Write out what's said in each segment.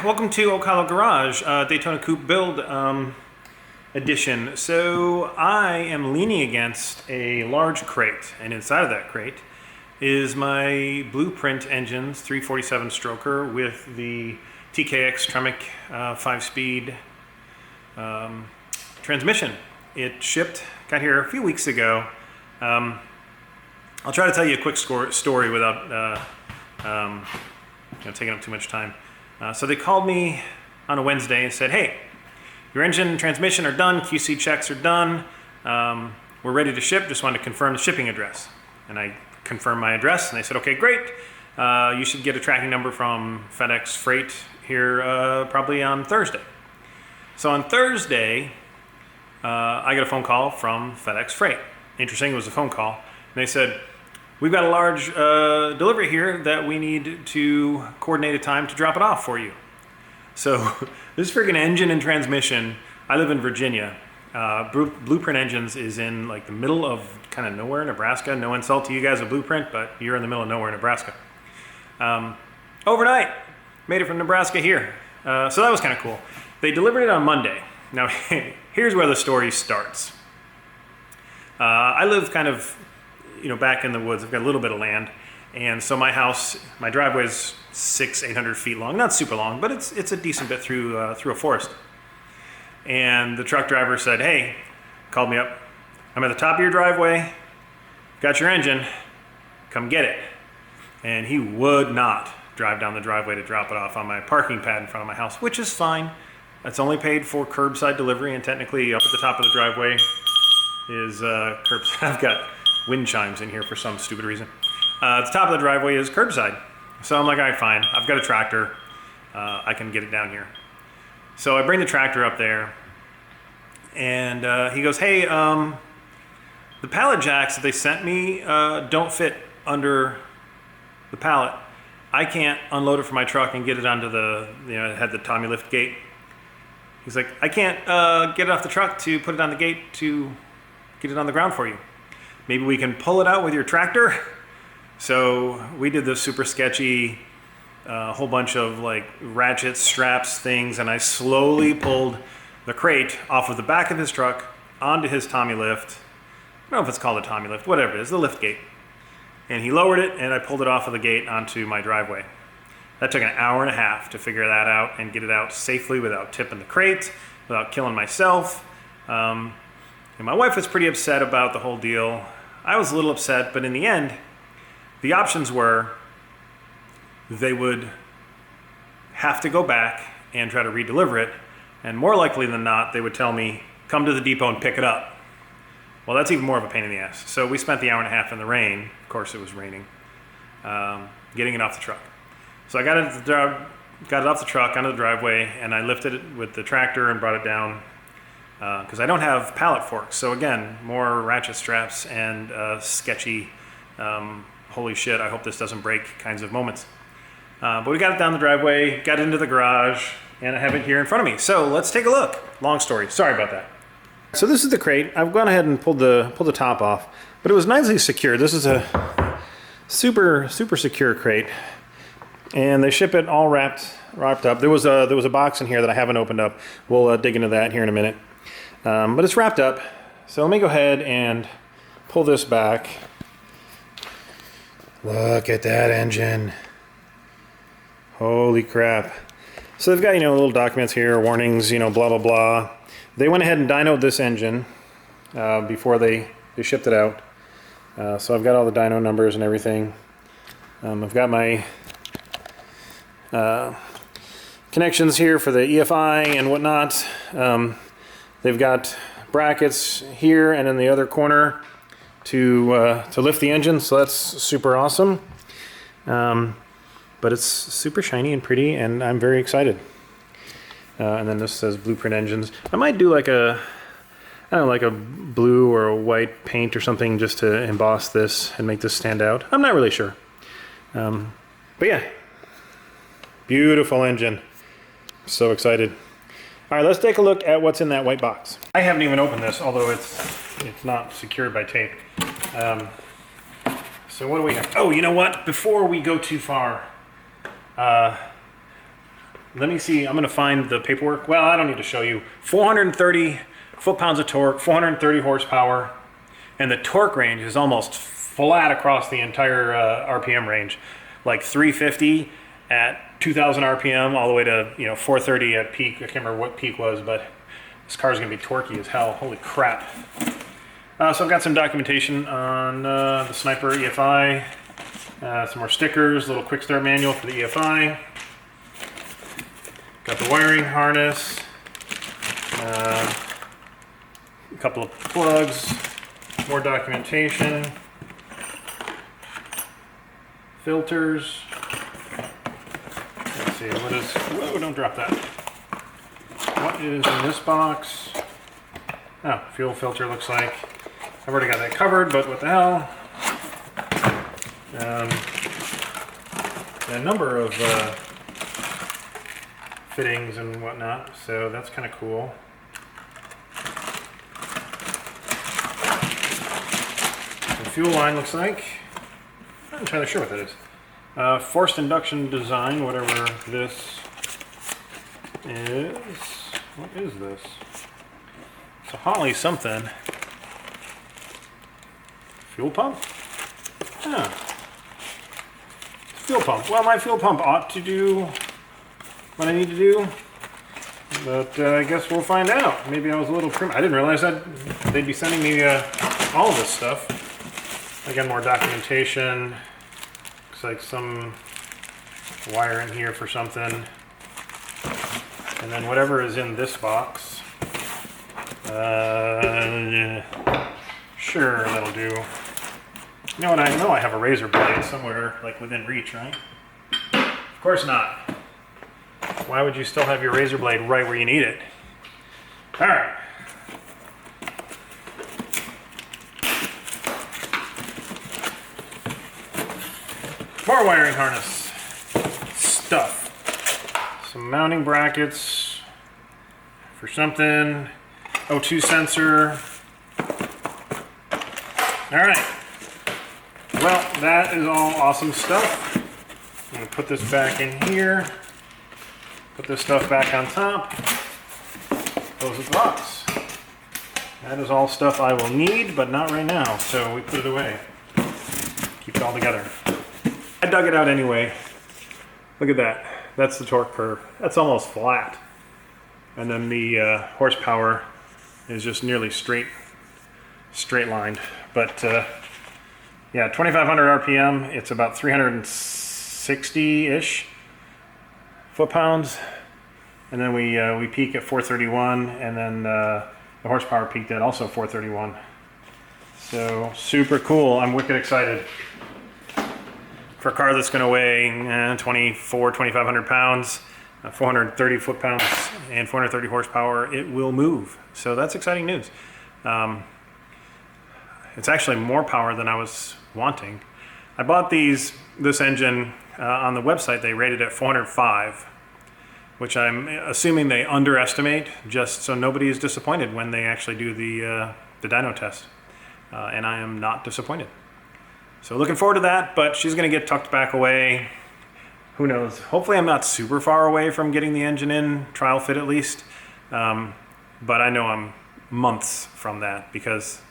welcome to Ocala Garage, Daytona Coupe build edition. So I am leaning against a large crate, and inside of that crate is my BluePrint engines 347 stroker with the TKX Tremec 5-speed transmission. It shipped, got here a few weeks ago. I'll try to tell you a quick story without taking up too much time. So they called me on a Wednesday and said, hey, your engine and transmission are done, QC checks are done, we're ready to ship, just wanted to confirm the shipping address. And I confirmed my address, and they said, okay, great. You should get a tracking number from FedEx Freight here probably on Thursday. So on Thursday, I got a phone call from FedEx Freight. Interesting, it was a phone call. And they said, we've got a large delivery here that we need to coordinate a time to drop it off for you. So this friggin' engine and transmission, I live in Virginia. BluePrint Engines is in like the middle of kind of nowhere, Nebraska. No insult to you guys at BluePrint, but you're in the middle of nowhere, Nebraska. Overnight, made it from Nebraska here. So that was kind of cool. They delivered it on Monday. Now, here's where the story starts. I live kind of, back in the woods. I've got a little bit of land. And so my house, my driveway is 800 feet long. Not super long, but it's a decent bit through a forest. And the truck driver said, hey, called me up. I'm at the top of your driveway. Got your engine. Come get it. And he would not drive down the driveway to drop it off on my parking pad in front of my house, which is fine. It's only paid for curbside delivery, and technically up at the top of the driveway is curbside. I've got wind chimes in here for some stupid reason. At the top of the driveway is curbside. So I'm like, all right, fine. I've got a tractor. I can get it down here. So I bring the tractor up there, and he goes, hey, the pallet jacks that they sent me don't fit under the pallet. I can't unload it from my truck and get it onto the, it had the Tommy lift gate. He's like, I can't get it off the truck to put it on the gate to get it on the ground for you. Maybe we can pull it out with your tractor. So we did this super sketchy, whole bunch of like ratchets, straps, things, and I slowly pulled the crate off of the back of his truck onto his Tommy lift. I don't know if it's called a Tommy lift, whatever it is, the lift gate. And he lowered it, and I pulled it off of the gate onto my driveway. That took an hour and a half to figure that out and get it out safely without tipping the crate, without killing myself. And my wife was pretty upset about the whole deal. I was a little upset, but in the end, the options were they would have to go back and try to redeliver it, and more likely than not, they would tell me, come to the depot and pick it up. Well, that's even more of a pain in the ass. So we spent the hour and a half in the rain. Of course, it was raining, getting it off the truck. So I got it off the truck onto the driveway, and I lifted it with the tractor and brought it down because I don't have pallet forks. So again, more ratchet straps and sketchy, holy shit, I hope this doesn't break kinds of moments. But we got it down the driveway, got it into the garage, and I have it here in front of me. So let's take a look. Long story, sorry about that. So this is the crate. I've gone ahead and pulled the top off, but it was nicely secured. This is a super secure crate. And they ship it all wrapped up. There was a box in here that I haven't opened up. We'll dig into that here in a minute. But it's wrapped up. So let me go ahead and pull this back. Look at that engine. Holy crap. So they've got, little documents here, warnings, blah, blah, blah. They went ahead and dynoed this engine before they shipped it out. So I've got all the dyno numbers and everything. I've got my connections here for the EFI and whatnot. They've got brackets here and in the other corner to lift the engine, so that's super awesome. But it's super shiny and pretty, and I'm very excited. And then this says BluePrint Engines. I might do like a blue or a white paint or something just to emboss this and make this stand out. I'm not really sure. But yeah. Beautiful engine. So excited. All right, let's take a look at what's in that white box. I haven't even opened this, although it's not secured by tape. So what do we have? Oh, you know what? Before we go too far, let me see, I'm gonna find the paperwork. Well, I don't need to show you. 430 foot-pounds of torque, 430 horsepower, and the torque range is almost flat across the entire RPM range. Like 350 at 2000 RPM all the way to 430 at peak. I can't remember what peak was, but this car's gonna be torquey as hell. Holy crap. So I've got some documentation on the Sniper EFI, some more stickers, little quick start manual for the EFI. Got the wiring harness, a couple of plugs, more documentation, filters. Let's see, what is, whoa, don't drop that. What is in this box? Oh, fuel filter looks like. I've already got that covered, but what the hell? A number of fittings and whatnot, so that's kind of cool. The fuel line looks like. I'm not entirely sure what that is. Forced induction design, whatever this is. What is this? It's a Holley something. Fuel pump? Huh. Fuel pump. Well, my fuel pump ought to do what I need to do, but I guess we'll find out. Maybe I was a little I didn't realize that they'd be sending me all of this stuff. Again, more documentation. Looks like some wire in here for something. And then whatever is in this box. Sure, that'll do. You know what, I know I have a razor blade somewhere, like within reach, right? Of course not. Why would you still have your razor blade right where you need it? All right. More wiring harness stuff. Some mounting brackets for something. O2 sensor. All right. Well, that is all awesome stuff. I'm going to put this back in here. Put this stuff back on top. Close the box. That is all stuff I will need, but not right now. So we put it away. Keep it all together. I dug it out anyway. Look at that. That's the torque curve. That's almost flat. And then the horsepower is just nearly straight lined. But yeah, 2,500 RPM. It's about 360-ish foot-pounds. And then we peak at 431, and then the horsepower peaked at also 431. So super cool. I'm wicked excited. For a car that's going to weigh 2,500 pounds, 430 foot-pounds, and 430 horsepower, it will move. So that's exciting news. It's actually more power than I was wanting. I bought this engine on the website. They rated it at 405, which I'm assuming they underestimate, just so nobody is disappointed when they actually do the dyno test. And I am not disappointed. So looking forward to that, but she's going to get tucked back away. Who knows? Hopefully I'm not super far away from getting the engine in, trial fit at least. But I know I'm months from that because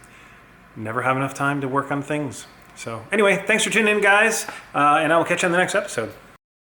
never have enough time to work on things. So anyway, thanks for tuning in, guys, and I will catch you on the next episode.